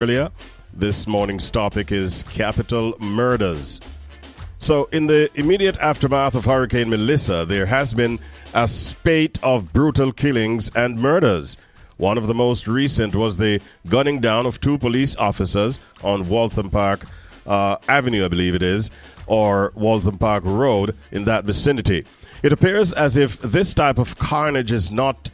Earlier, this morning's topic is capital murders. So, in the immediate aftermath of Hurricane Melissa, there has been a spate of brutal killings and murders. One of the most recent was the gunning down of two police officers on Waltham Park Avenue, I believe it is, or Waltham Park Road in that vicinity. It appears as if this type of carnage is not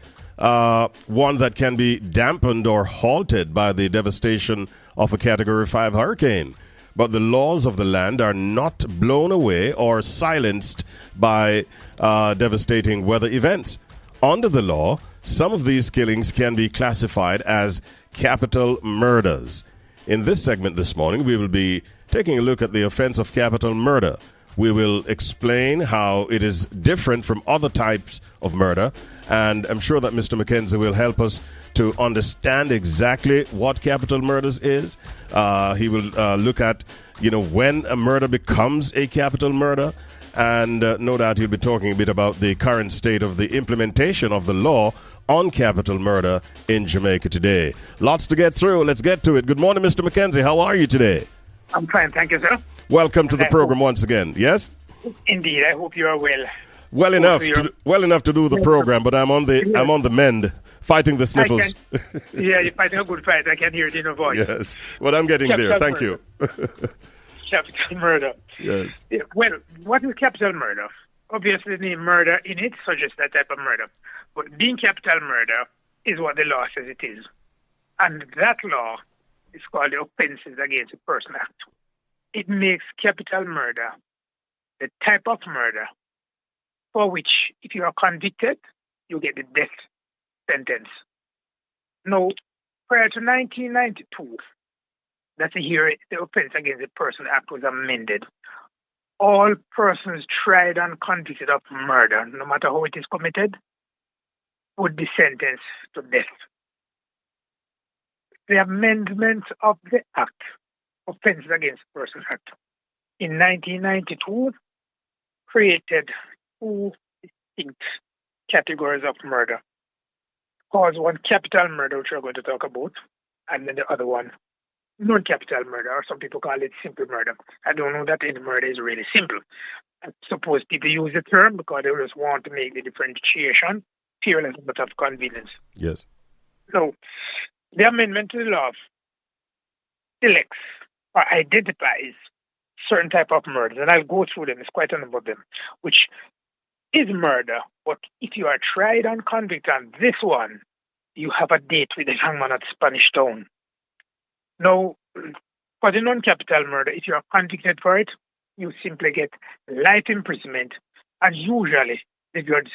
one that can be dampened or halted by the devastation of a Category 5 hurricane. But the laws of the land are not blown away or silenced by devastating weather events. Under the law, some of these killings can be classified as capital murders. In this segment this morning, we will be taking a look at the offense of capital murder. We will explain how it is different from other types of murder, and I'm sure that Mr. McKenzie will help us to understand exactly what capital murders is. He will look at, when a murder becomes a capital murder, and no doubt he'll be talking a bit about the current state of the implementation of the law on capital murder in Jamaica today. Lots to get through. Let's get to it. Good morning, Mr. McKenzie. How are you today? I'm fine, thank you, sir. Welcome to the program once again. Yes? Indeed, I hope you are well. Well enough to do the program, but I'm on the mend, fighting the sniffles. Yeah, you're fighting a good fight. I can hear it in your voice. Yes, but I'm getting there. Thank you. Capital murder. Yes. Yeah, well, what is capital murder? Obviously, the name murder in it suggests that type of murder. But being capital murder is what the law says it is. And that law is called the Offences Against a Person Act. It makes capital murder the type of murder for which, if you are convicted, you get the death sentence. Now, prior to 1992, that's the year the Offense Against a Person Act was amended. All persons tried and convicted of murder, no matter how it is committed, would be sentenced to death. The amendment of the Act, Offences Against a Person Act, in 1992, created two distinct categories of murder. Cause one, capital murder, which we're going to talk about, and then the other one, non-capital murder, or some people call it simple murder. I don't know that any murder is really simple. I suppose people use the term because they just want to make the differentiation fearless but of convenience. Yes. So, the amendment to the law selects or identifies certain type of murders, and I'll go through them. It's quite a number of them, which is murder. But if you are tried and convicted on this one, you have a date with the hangman at Spanish Town. Now, for the non-capital murder, if you are convicted for it, you simply get life imprisonment, and usually the judge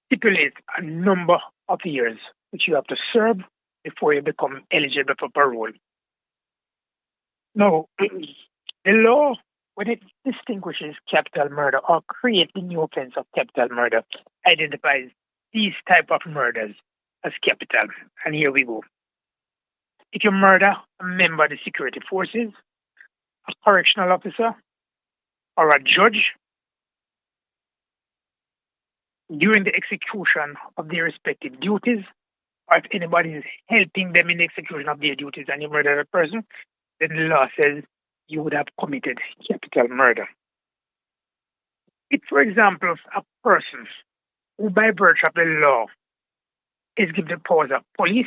stipulates a number of years which you have to serve before you become eligible for parole. Now, the law, when it distinguishes capital murder or creates the new offense of capital murder, identifies these type of murders as capital. And here we go. If you murder a member of the security forces, a correctional officer, or a judge during the execution of their respective duties, or if anybody is helping them in the execution of their duties and you murder a person, then the law says you would have committed capital murder. If, for example, a person who by virtue of the law is given the powers of police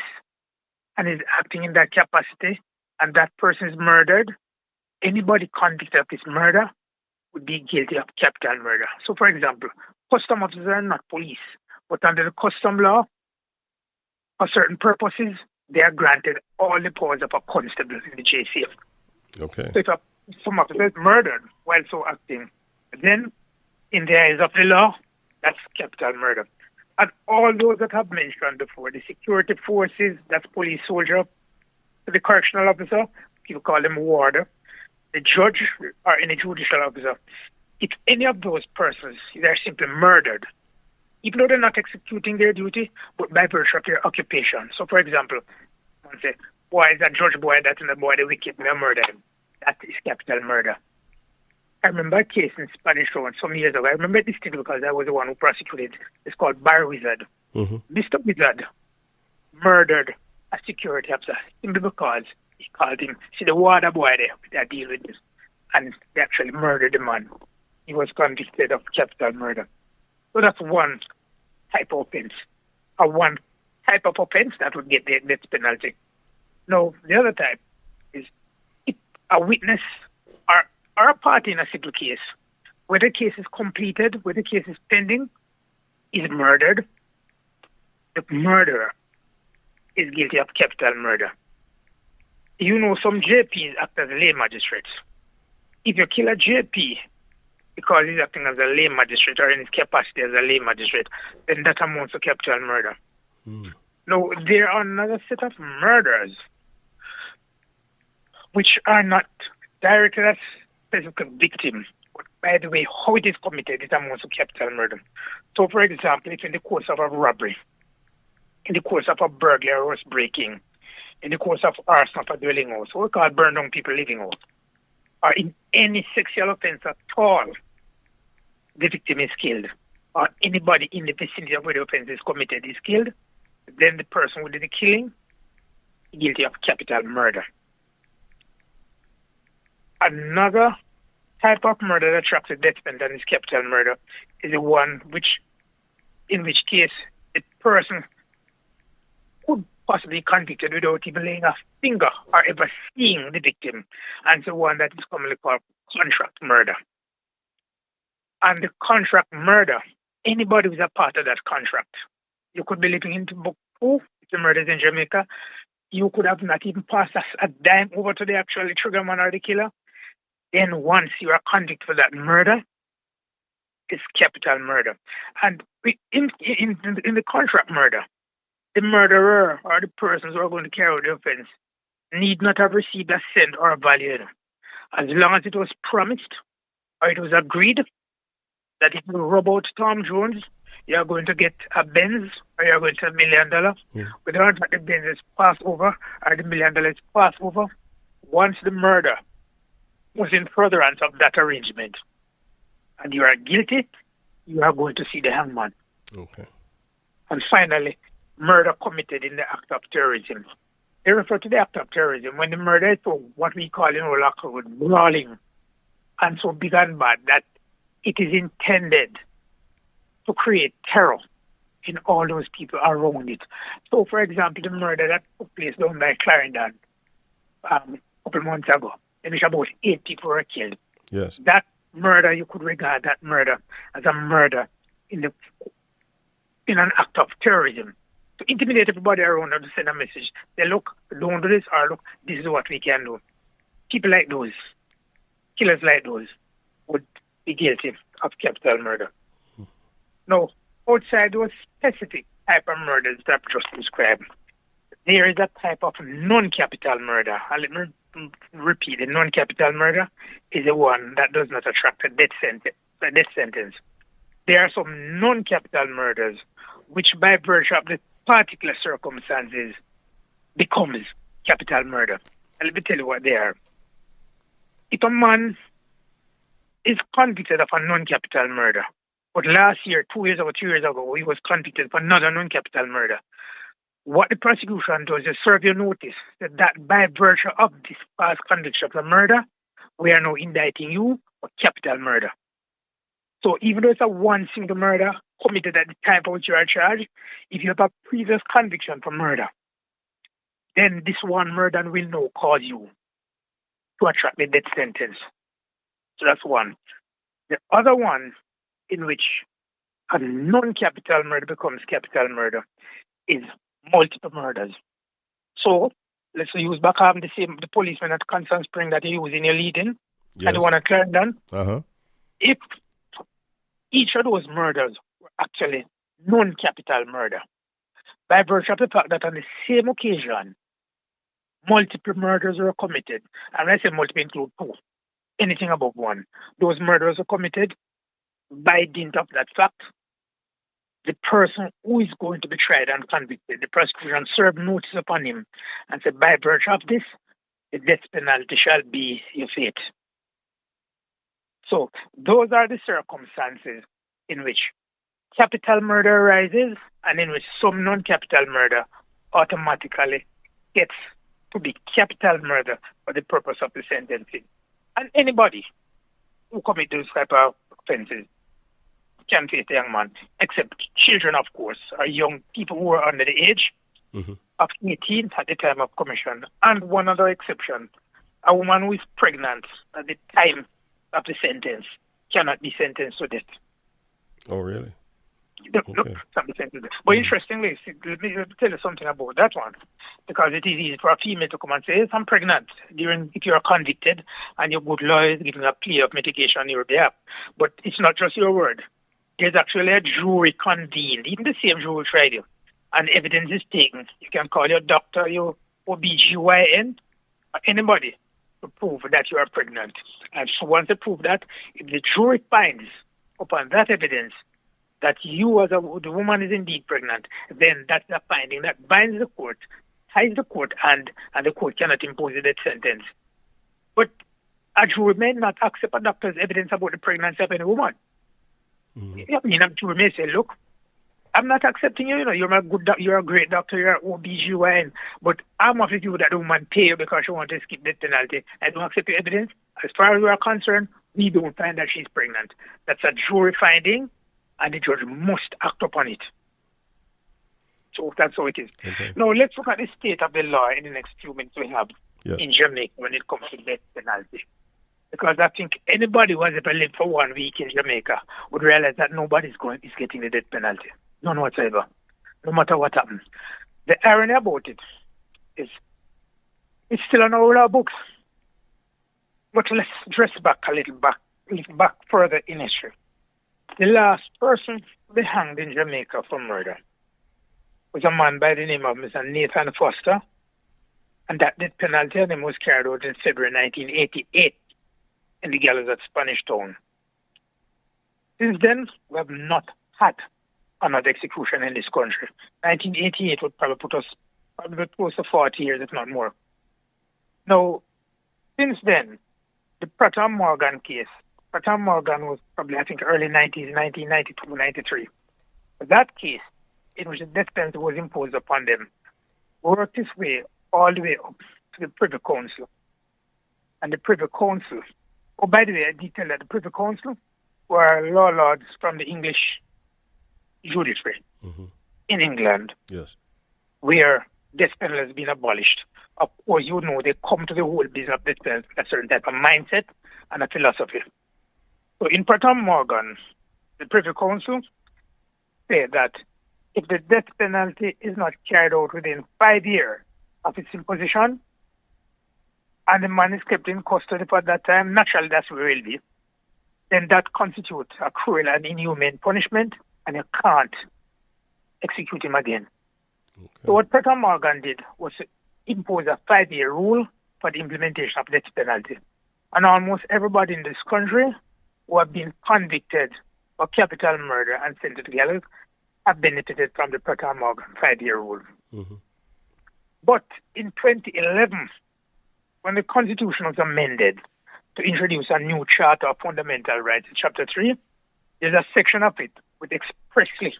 and is acting in that capacity, and that person is murdered, anybody convicted of this murder would be guilty of capital murder. So, for example, custom officers are not police, but under the custom law, for certain purposes, they are granted all the powers of a constable in the JCF. Okay. So if some officer is murdered while so acting, then in the eyes of the law, that's capital murder. And all those that I've mentioned before, the security forces, that's police soldier, the correctional officer, people call them warder, the judge or any judicial officer, if any of those persons, they're simply murdered, even though they're not executing their duty, but by virtue of their occupation. So, for example, I say, boy, is that judge boy, that's the boy, the wicked, they murdered him. That is capital murder. I remember a case in Spanish Town some years ago. I remember it distinctly because I was the one who prosecuted. It's called Bar Wizard. Mm-hmm. Mr. Wizard murdered a security officer simply because He called him, see the water boy there, that deal with this. And they actually murdered the man. He was convicted of capital murder. So that's one type of offense, or one type of offense that would get the death penalty. Now, the other type is if a witness or a party in a civil case, where the case is completed, where the case is pending, is murdered, the murderer is guilty of capital murder. You know, some JPs act as lay magistrates. If you kill a JP because he's acting as a lay magistrate or in his capacity as a lay magistrate, then that amounts to capital murder. Now, there are another set of murders which are not directed at specific victims, but by the way, how it is committed, it amounts to capital murder. So, for example, if in the course of a robbery, in the course of a burglary or breaking, in the course of arson of a dwelling house, what we call burn down people living out, or in any sexual offense at all, the victim is killed, or anybody in the vicinity of where the offense is committed is killed, then the person who did the killing is guilty of capital murder. Another type of murder that attracts a death penalty is capital murder is the one in which case the person could possibly convicted without even laying a finger or ever seeing the victim, and the one that is commonly called contract murder. And the contract murder, anybody who's a part of that contract, you could be living in Timbuktu, if the murder is in Jamaica, you could have not even passed a dime over to the actual trigger man or the killer. Then once you are convicted for that murder, it's capital murder. And in the contract murder, the murderer or the persons who are going to carry out the offense need not have received a cent or a value. As long as it was promised or it was agreed that if you rob out Tom Jones, you are going to get a Benz or you are going to $1 million. Whether or not the Benz is passed over or the $1 million is passed over, once the murder was in furtherance of that arrangement and you are guilty, you are going to see the hangman. Okay. And finally, murder committed in the act of terrorism. They refer to the act of terrorism when the murder is so what we call in our local word brawling and so big and bad that it is intended to create terror in all those people around it. So, for example, the murder that took place down by Clarendon a couple months ago, in which about 8 people were killed. Yes. That murder, you could regard that murder as a murder in an act of terrorism. To intimidate everybody around and to send a message. Say, look, don't do this, or look, this is what we can do. People like those, killers like those, would be guilty of capital murder. Now, outside those specific type of murders that I've just described, there is a type of non-capital murder. And let me repeat, the non-capital murder is the one that does not attract a death sentence. There are some non-capital murders which, by virtue of the particular circumstances, becomes capital murder. And let me tell you what they are. If a man is convicted of a non-capital murder, but last year, 2 years ago, 3 years ago, he was convicted for another non-capital murder, what the prosecution does is serve you notice that by virtue of this past conviction of a murder, we are now indicting you for capital murder. So even though it's a one single murder committed at the time for which you are charged, if you have a previous conviction for murder, then this one murder will now cause you to attract the death sentence. So that's one. The other one in which a non-capital murder becomes capital murder is multiple murders. So let's use back the policeman at Constant Spring that you use in your leading, and the one at Clarendon. If each of those murders were actually non-capital murder, by virtue of the fact that on the same occasion, multiple murders were committed, and when I say multiple include 2, anything above 1, those murders were committed by dint of that fact, the person who is going to be tried and convicted, the prosecution served notice upon him and said, by virtue of this, the death penalty shall be your fate. So those are the circumstances in which capital murder arises and in which some non-capital murder automatically gets to be capital murder for the purpose of the sentencing. And anybody who commit those type of offenses can face a young man, except children, of course, or young people who are under the age of 18 at the time of commission. And one other exception, a woman who is pregnant at the time of the sentence cannot be sentenced to death. Oh, really? Look, but interestingly, let me tell you something about that one, because it is easy for a female to come and say, yes, I'm pregnant, if you're convicted and your good lawyer is giving a plea of mitigation on your behalf. But it's not just your word. There's actually a jury convened, even the same jury tried you, and evidence is taken. You can call your doctor, your OBGYN, or anybody to prove that you are pregnant. And so once they prove that, if the jury finds upon that evidence that you as the woman is indeed pregnant, then that's a finding that binds the court, ties the court, and the court cannot impose a death sentence. But a jury may not accept a doctor's evidence about the pregnancy of any woman. I mean, a jury may say, look, I'm not accepting you, you're a great doctor, you're an OBGYN, but I'm of the view that the woman pay you because she wants to skip death penalty. I don't accept your evidence. As far as we are concerned, we don't find that she's pregnant. That's a jury finding, and the judge must act upon it. So that's how it is. Okay. Now, let's look at the state of the law in the next few minutes we have in Jamaica when it comes to death penalty. Because I think anybody who has ever lived for 1 week in Jamaica would realize that nobody's getting the death penalty. None whatsoever. No matter what happens. The irony about it is it's still on our law books. But let's dress back a little back further in history. The last person to be hanged in Jamaica for murder was a man by the name of Mr. Nathan Foster, and that death penalty on him was carried out in February 1988 in the gallows at Spanish Town. Since then, we have not had another execution in this country. 1988 would probably put us close to 40 years, if not more. Now, since then, the Pratt and Morgan case, Pratt and Morgan was probably, I think, early 90s, 1992, 93. But that case, in which the death penalty was imposed upon them, worked its way all the way up to the Privy Council. And the Privy Council, oh, by the way, I detailed that the Privy Council were law lords from the English judiciary in England, where death penalty has been abolished. Of course, they come to the whole business of death penalty with a certain type of mindset and a philosophy. So in Pratt and Morgan, the Privy Council said that if the death penalty is not carried out within 5 years of its imposition, and the man is kept in custody for that time, naturally that's where it will be, then that constitutes a cruel and inhumane punishment, and you can't execute him again. Okay. So what Pratt and Morgan did was to impose a 5-year rule for the implementation of death penalty. And almost everybody in this country who have been convicted of capital murder and sent to the gallows have benefited from the Pratt and Morgan 5-year rule. But in 2011, when the Constitution was amended to introduce a new Charter of Fundamental Rights, Chapter 3, there's a section of it which expressly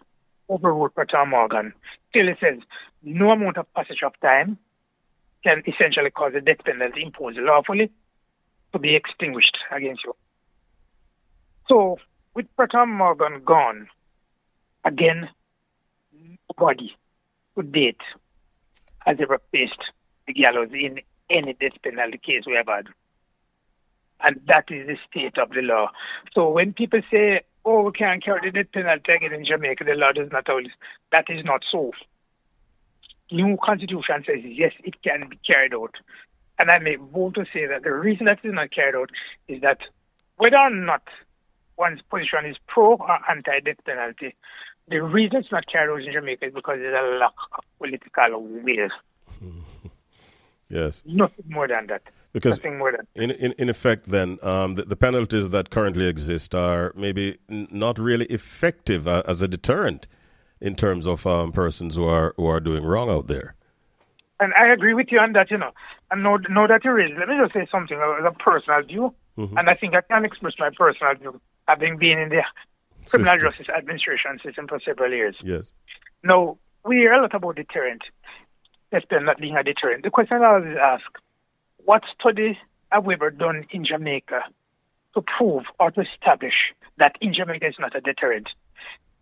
overruled Pratt and Morgan. Still, it says no amount of passage of time can essentially cause a death penalty imposed lawfully to be extinguished against you. So, with Pratt and Morgan gone, again, nobody to date has ever faced the gallows in any death penalty case we have had. And that is the state of the law. So when people say, oh, we can't carry the death penalty again in Jamaica, the law does not hold this, that is not so. New constitution says, yes, it can be carried out. And I may bold to say that the reason that it is not carried out is that whether or not one's position is pro or anti-death penalty, the reason it's not carried out in Jamaica is because there's a lack of political will. Yes. Nothing more than that. Because in effect then, the penalties that currently exist are maybe not really effective as a deterrent in terms of persons who are doing wrong out there. And I agree with you on that, and know that you raised. Let me just say something as a personal view, and I think I can express my personal view, having been in the criminal justice administration system for several years. Yes. Now, we hear a lot about deterrent. death penalty not being a deterrent. The question I always ask, what study have we ever done in Jamaica to prove or to establish that in Jamaica it's not a deterrent?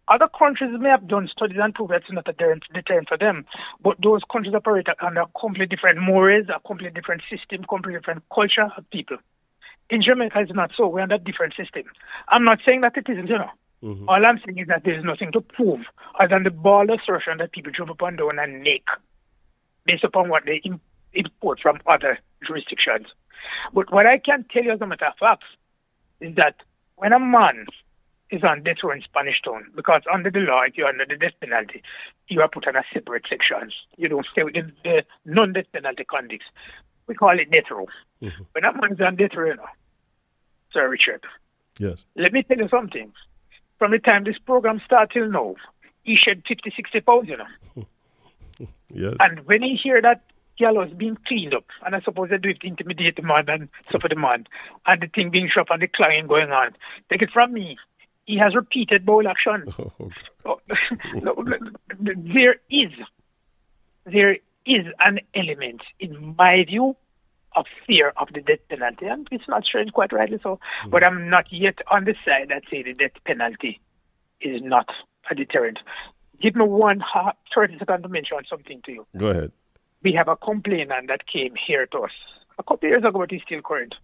Other countries may have done studies and prove it's not a deterrent for them, but those countries operate under a completely different mores, a completely different system, completely different culture of people. In Jamaica, it's not so. We're under a different system. I'm not saying that it isn't, Mm-hmm. All I'm saying is that there's nothing to prove other than the bald assertion that people jump up and down and make based upon what they import from other jurisdictions. But what I can tell you as a matter of fact is that when a man is on death row in Spanish Town, because under the law, if you're under the death penalty, you are put on a separate section. You don't stay within the non-death penalty convicts. We call it death row. Mm-hmm. When a man is on death row, Sir Richard, yes, let me tell you something. From the time this program started till now, he shed 50, 60 pounds, Yes. And when he hear that gallows being cleaned up, and I suppose they do it to intimidate the man and suffer the man, and the thing being shot and the clawing going on, take it from me, he has repeated bowel action. Oh, there is an element, in my view, of fear of the death penalty, and it's not strange, quite rightly so. Mm-hmm. But I'm not yet on the side that say the death penalty is not a deterrent. Give me 30 seconds to mention something to you. Go ahead. We have a complainant that came here to us a couple of years ago, but he's still current.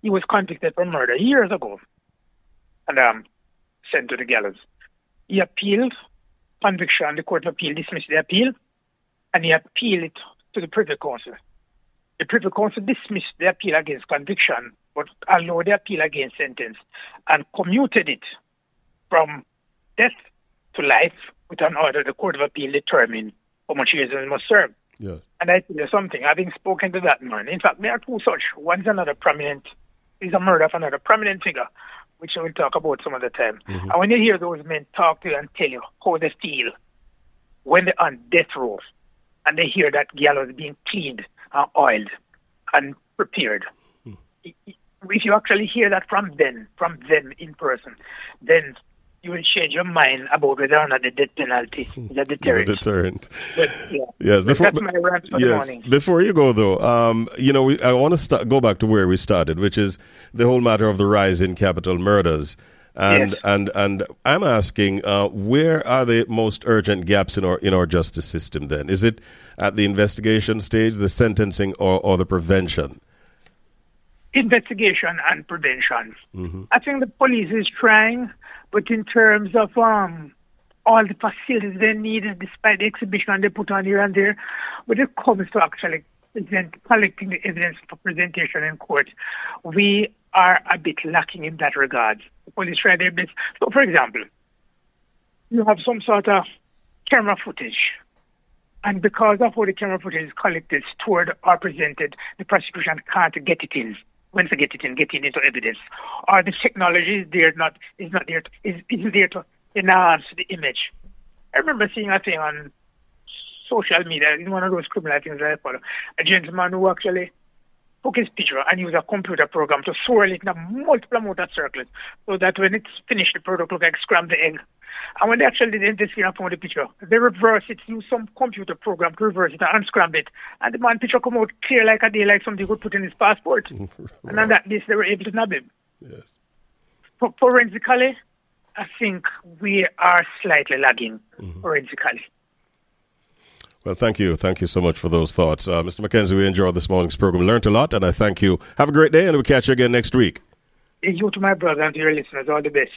He was convicted for murder years ago and sent to the gallows. He appealed conviction. The Court of Appeal dismissed the appeal, and he appealed it to the Privy Council. The Privy Council dismissed the appeal against conviction, but allowed the appeal against sentence and commuted it from death to life with an order the Court of Appeal determined how much years he must serve. Yes. And I tell you something, having spoken to that man, in fact, there are two such. One's is a murder of another prominent figure, which we'll talk about some other time. Mm-hmm. And when you hear those men talk to you and tell you how they feel when they're on death row, and they hear that gallows being cleaned and oiled and prepared. If you actually hear that from them in person, then you will change your mind about whether or not the death penalty is a deterrent. But, yeah. Yes. That's my rant for the morning. Before you go, though, I want to go back to where we started, which is the whole matter of the rise in capital murders. And I'm asking, where are the most urgent gaps in our justice system? Then is it at the investigation stage, the sentencing, or the prevention? Investigation and prevention. Mm-hmm. I think the police is trying, but in terms of all the facilities they need, despite the exhibition they put on here and there, when it comes to actually collecting the evidence for presentation in court, we are a bit lacking in that regard. The police try their best. So, for example, you have some sort of camera footage, and because of how the camera footage is collected, stored, or presented, the prosecution can't get it in. Once they get it into evidence, or the technology is there to enhance the image. I remember seeing a thing on social media in one of those criminal things that I follow. A gentleman who actually took his picture and used a computer program to swirl it in a multiple amount of circles, so that when it's finished, the product looks like scrambled egg. And when they actually did this and found the picture, they reverse it, use some computer program to reverse it and unscramble it. And the man picture come out clear like a day, like something could put in his passport. Right. And on that list, they were able to nab him. Yes. Forensically, I think we are slightly lagging forensically. Well, thank you. Thank you so much for those thoughts. Mr. McKenzie, we enjoyed this morning's program. We learned a lot, and I thank you. Have a great day, and we'll catch you again next week. You to my brother and to your listeners, all the best.